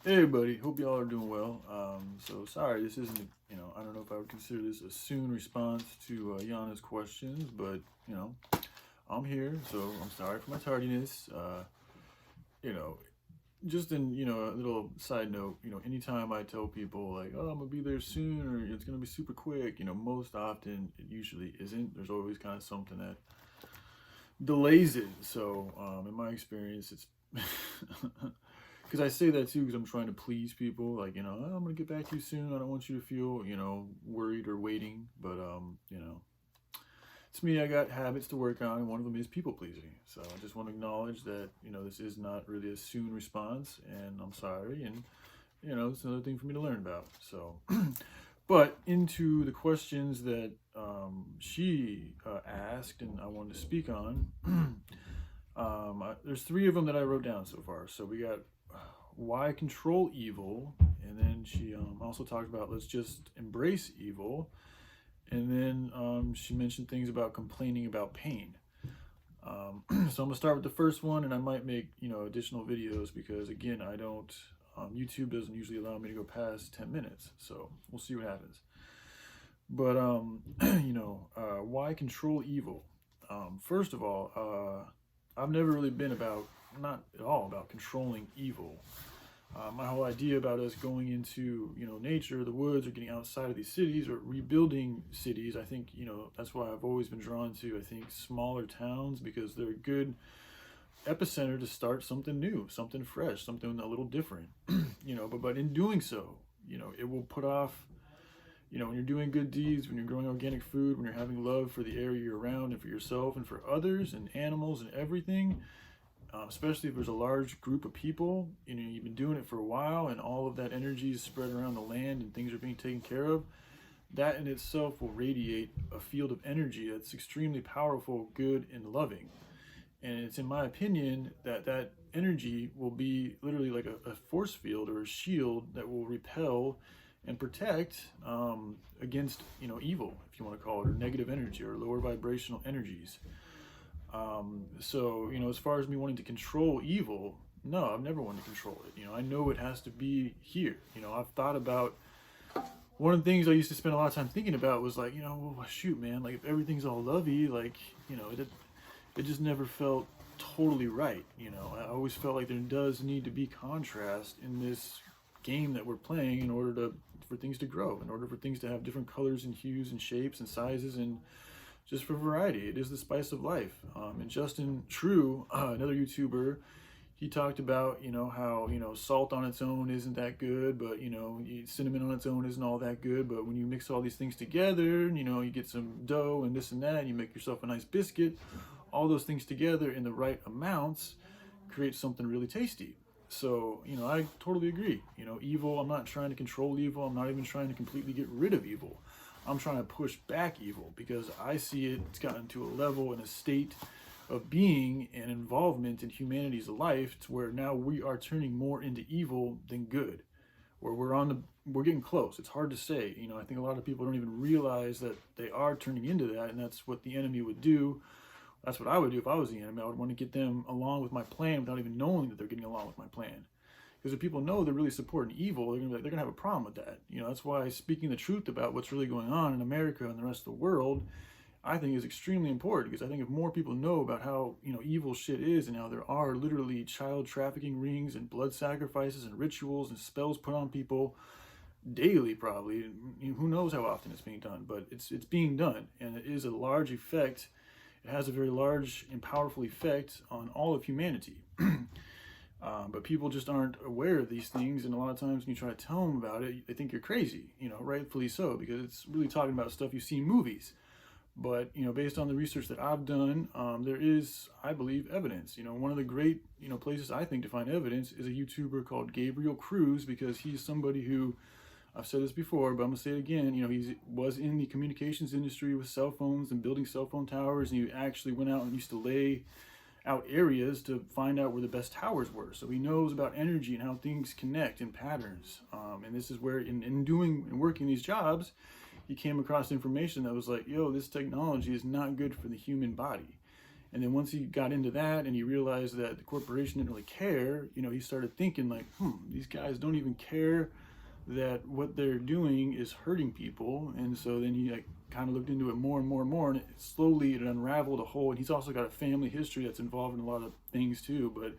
Hey everybody, hope y'all are doing well. So sorry, this isn't, I don't know if I would consider this a soon response to Yana's questions, but, I'm here, so I'm sorry for my tardiness. You know, just in, a little side note, anytime I tell people like, oh, I'm gonna be there soon or it's gonna be super quick, most often it usually isn't. There's always kind of something that delays it. So, in my experience, it's because I say that too because I'm trying to please people. Like, "Oh, I'm gonna get back to you soon. I don't want you to feel, worried or waiting." But it's me. I got habits to work on, and one of them is people pleasing. So I just want to acknowledge that this is not really a soon response, and I'm sorry. And it's another thing for me to learn about. So, but into the questions that she asked, and I wanted to speak on. There's three of them that I wrote down so far. So we got why control evil, and then she also talked about let's just embrace evil, and then she mentioned things about complaining about pain. So I'm gonna start with the first one, and I might make additional videos because again I don't. YouTube doesn't usually allow me to go past 10 minutes, so we'll see what happens. But why control evil? First of all, I've never really been about, not at all about controlling evil. My whole idea about us going into nature, the woods, or getting outside of these cities or rebuilding cities, I think that's why I've always been drawn to smaller towns because they're a good epicenter to start something new, something fresh, something a little different. But in doing so, it will put off. When you're doing good deeds, when you're growing organic food, when you're having love for the area you're around and for yourself and for others and animals and everything, especially if there's a large group of people, you've been doing it for a while and all of that energy is spread around the land and things are being taken care of, that in itself will radiate a field of energy that's extremely powerful, good, and loving. And it's in my opinion that that energy will be literally like a force field or a shield that will repel and protect against evil, if you want to call it, or negative energy or lower vibrational energies. So as far as me wanting to control evil, no, I've never wanted to control it. I know it has to be here. I've thought about one of the things I used to spend a lot of time thinking about was like, well, shoot, man, like if everything's all lovey, like it just never felt totally right. I always felt like there does need to be contrast in this game that we're playing in order for things to grow, in order for things to have different colors and hues and shapes and sizes, and just for variety. It is the spice of life. And Justin True, another YouTuber, he talked about how salt on its own isn't that good, but cinnamon on its own isn't all that good. But when you mix all these things together, you get some dough and this and that, and you make yourself a nice biscuit. All those things together in the right amounts create something really tasty. So I totally agree. Evil. I'm not trying to control evil. I'm not even trying to completely get rid of evil. I'm trying to push back evil because I see it's gotten to a level and a state of being and involvement in humanity's life to where now we are turning more into evil than good. Where we're getting close. It's hard to say. I think a lot of people don't even realize that they are turning into that, and that's what the enemy would do. That's what I would do if I was the enemy. I would want to get them along with my plan without even knowing that they're getting along with my plan. Because if people know they're really supporting evil, they're gonna have a problem with that. That's why speaking the truth about what's really going on in America and the rest of the world, I think is extremely important. Because I think if more people know about how evil shit is and how there are literally child trafficking rings and blood sacrifices and rituals and spells put on people daily, probably who knows how often it's being done, but it's being done, and it is a large effect. It has a very large and powerful effect on all of humanity. But people just aren't aware of these things, and a lot of times when you try to tell them about it, they think you're crazy, rightfully so, because it's really talking about stuff you see in movies. But, based on the research that I've done, there is, I believe, evidence. One of the great, places I think to find evidence is a YouTuber called Gabriel Cruz, because he's somebody who, I've said this before, but I'm gonna say it again. He was in the communications industry with cell phones and building cell phone towers, and he actually went out and used to lay out areas to find out where the best towers were. So he knows about energy and how things connect in patterns. And this is where, in doing and working these jobs, he came across information that was like, yo, this technology is not good for the human body. And then once he got into that and he realized that the corporation didn't really care, he started thinking like, these guys don't even care that what they're doing is hurting people. And so then he like kind of looked into it more and more and more, and slowly it unraveled a whole. And he's also got a family history that's involved in a lot of things too. But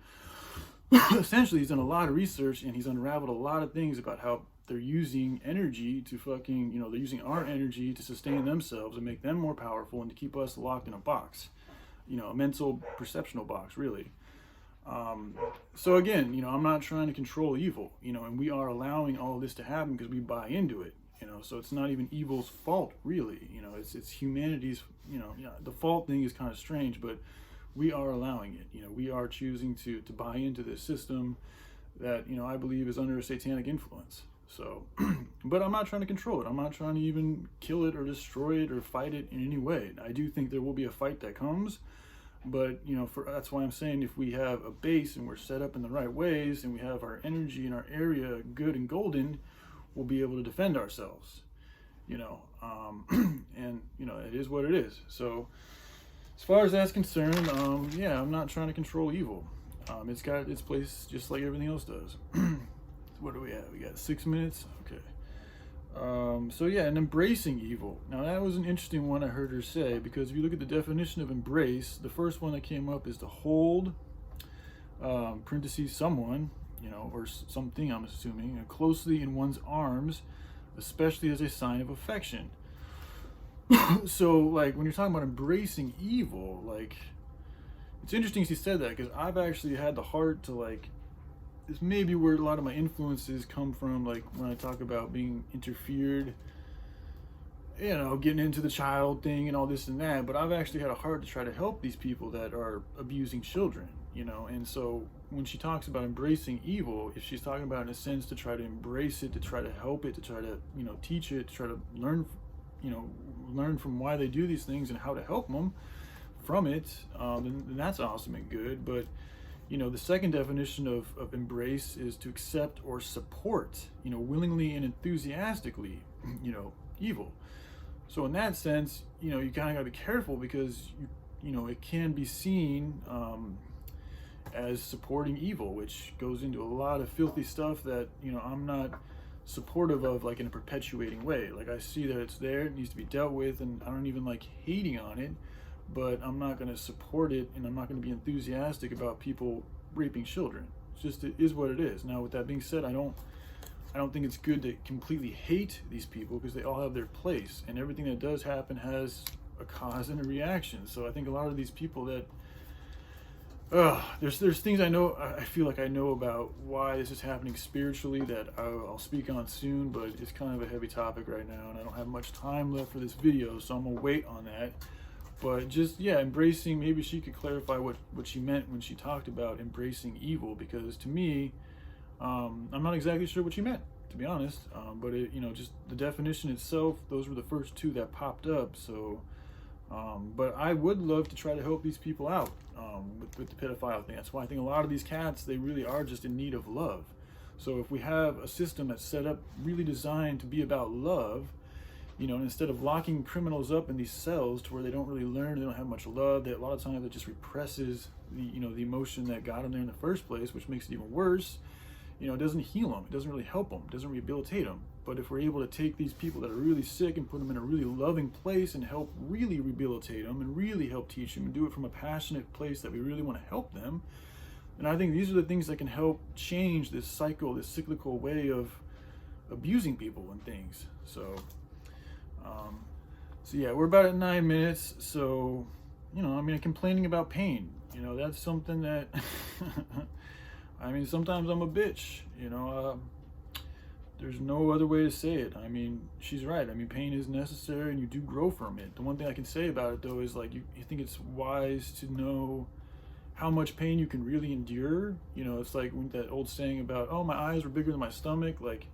essentially, he's done a lot of research and he's unraveled a lot of things about how they're using energy to fucking, they're using our energy to sustain themselves and make them more powerful and to keep us locked in a box, a mental perceptional box, really. So again, I'm not trying to control evil, and we are allowing all of this to happen because we buy into it, so it's not even evil's fault, really. It's humanity's, the fault thing is kind of strange, but we are allowing it. We are choosing to buy into this system that, I believe is under a satanic influence. So, but I'm not trying to control it. I'm not trying to even kill it or destroy it or fight it in any way. I do think there will be a fight that comes, but that's why I'm saying if we have a base and we're set up in the right ways and we have our energy in our area good and golden, we'll be able to defend ourselves. And it is what it is. So as far as that's concerned, I'm not trying to control evil. It's got its place just like everything else does. What do we have? We got 6 minutes. Okay. And embracing evil. Now that was an interesting one I heard her say, because if you look at the definition of embrace, the first one that came up is to hold, parentheses, someone, or something, I'm assuming, closely in one's arms, especially as a sign of affection. So like when you're talking about embracing evil, like it's interesting she said that, because I've actually had the heart to like, it's maybe where a lot of my influences come from, like when I talk about being interfered, getting into the child thing and all this and that, but I've actually had a heart to try to help these people that are abusing children, and so when she talks about embracing evil, if she's talking about in a sense to try to embrace it, to try to help it, to try to, teach it, to try to learn from why they do these things and how to help them from it, then that's awesome and good. But the second definition of embrace is to accept or support, willingly and enthusiastically, evil. So in that sense, you kind of got to be careful, because, it can be seen as supporting evil, which goes into a lot of filthy stuff that, I'm not supportive of, like in a perpetuating way. Like I see that it's there, it needs to be dealt with, and I don't even like hating on it, but I'm not going to support it, and I'm not going to be enthusiastic about people raping children. It's just, it is what it is. Now, with that being said, I don't think it's good to completely hate these people, because they all have their place, and everything that does happen has a cause and a reaction. So I think a lot of these people that there's things I feel like I know about why this is happening spiritually that I'll speak on soon, but it's kind of a heavy topic right now, and I don't have much time left for this video, so I'm gonna wait on that. But just, embracing, maybe she could clarify what she meant when she talked about embracing evil, because to me, I'm not exactly sure what she meant, to be honest. But it, just the definition itself, those were the first two that popped up. So, but I would love to try to help these people out with the pedophile thing. That's why I think a lot of these cats, they really are just in need of love. So if we have a system that's set up, really designed to be about love, and instead of locking criminals up in these cells to where they don't really learn, they don't have much love, that a lot of times it just represses the, the emotion that got them there in the first place, which makes it even worse. It doesn't heal them, it doesn't really help them, it doesn't rehabilitate them. But if we're able to take these people that are really sick and put them in a really loving place and help really rehabilitate them and really help teach them and do it from a passionate place that we really want to help them, and I think these are the things that can help change this cycle, this cyclical way of abusing people and things. So we're about at 9 minutes. So, complaining about pain, that's something that, sometimes I'm a bitch, there's no other way to say it. She's right. Pain is necessary and you do grow from it. The one thing I can say about it though is like, you think it's wise to know how much pain you can really endure. It's like that old saying about, oh, my eyes were bigger than my stomach. Like,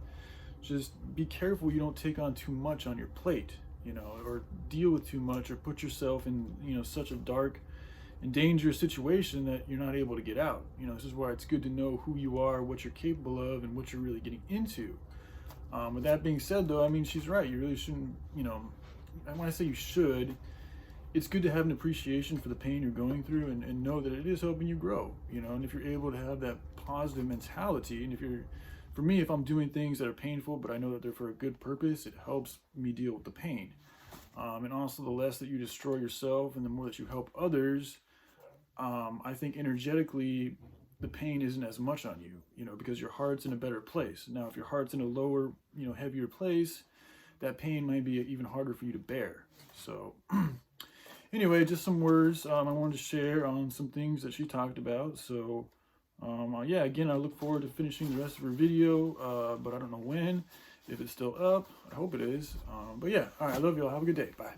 just be careful you don't take on too much on your plate, or deal with too much, or put yourself in, such a dark and dangerous situation that you're not able to get out. This is why it's good to know who you are, what you're capable of, and what you're really getting into. With that being said though, she's right. You really shouldn't, when I say you should, it's good to have an appreciation for the pain you're going through, and know that it is helping you grow, you know. And if you're able to have that positive mentality, and if you're, for me, if I'm doing things that are painful, but I know that they're for a good purpose, it helps me deal with the pain. And also, the less that you destroy yourself and the more that you help others, I think energetically, the pain isn't as much on you, you know, because your heart's in a better place. Now, if your heart's in a lower, you know, heavier place, that pain might be even harder for you to bear. So anyway, just some words I wanted to share on some things that she talked about. So yeah, again, I look forward to finishing the rest of her video, but I don't know when, if it's still up. I hope it is. But yeah, all right, I love y'all. Have a good day. Bye.